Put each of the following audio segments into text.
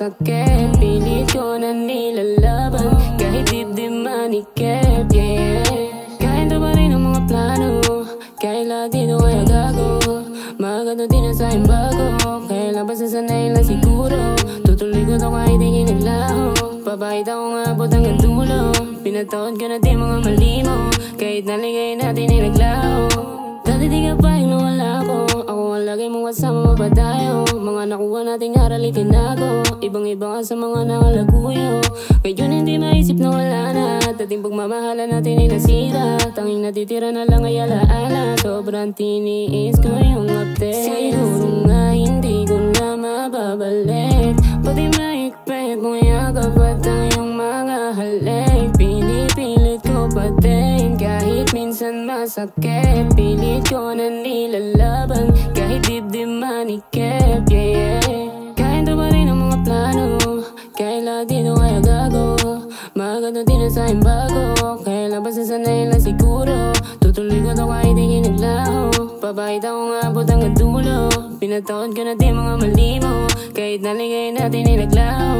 masakit. Pilit ko na nilalaban kahit dibdib manikip, yeah. Kahit pa rin ang mga plano, kahit lahat dito ay gago. Magano din na sa'yo bago, kaya lang basta sanay lang siguro. Tutuloy ko to kahit di kinaglaho. Papakita ko nga abot hanggang dulo. Pinataon ko na di mga mali mo, kahit naligay natin ay naglaho. Dati di ka pa yung nawala ko, ako ang lagi mong kasama mapadayo. Mga nakuha nating aral itinago, ibang-iba ka sa mga nakalaguyo. Ngayon hindi maisip na wala na, dating pagmamahala natin ay nasira. Tanging natitira na lang ay alaala, sobrang tiniis ko yung update. Siguro nga hindi ko na mababalik, pati mahigpit mong yakap at ang iyong mga halik. Pinipilit ko pa din kahit minsan masakit. Pilit ko na nilalaban kahit dibdib manikip, yeah, yeah. Kahit pa rin ang mga plano, kahit lahat dito ay gago. Magano din na sa'yo bago, kaya lang basta sanay lang siguro. Tutuloy ko to kahit di kinaglaho. Papakita ko nga abot hanggang dulo. Pinataon ko na di mga mali mo, kahit naligay natin ay naglaho.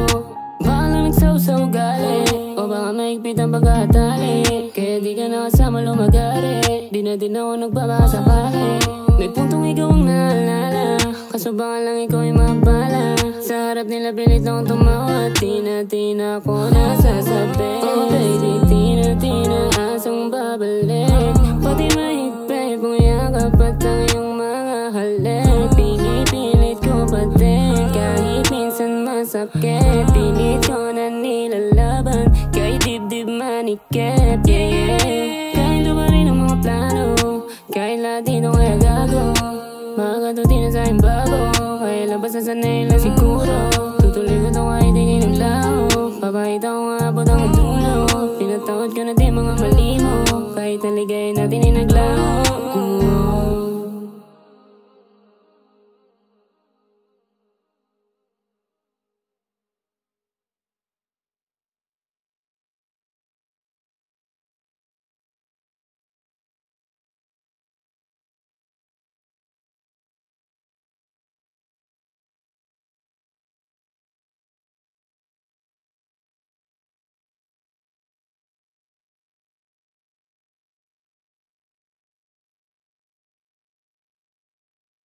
Baka lang nagsaw-saw gali, o baka mahigpit ang pagkatali, kaya di ka nakasama lumagari. Di na din ako nagbabasakali. May puntong ikaw ang naalala, kaso baka lang ikaw ay mapala. Sa harap nila pilit akong tumawa, tina-tina ko nasasabi. Oh baby, tina-tina, asang babalik. Pati mahigpit mong yakap at ang iyong mga halik. Pinipilit ko pa din kahit minsan masakit. Pilit ko na nilalaban kahit dibdib manikip, yeah, yeah. Kahit pa rin ang mga plano, kahit lahat dito ay gago. Magano din na sa'yo bago, kaya lang basta sanay lang siguro. Tutuloy ko to kahit di kinaglaho. Papakita ko nga abot hanggang dulo. Pinataon ko na di mga mali mo, kahit naligay natin ay naglaho.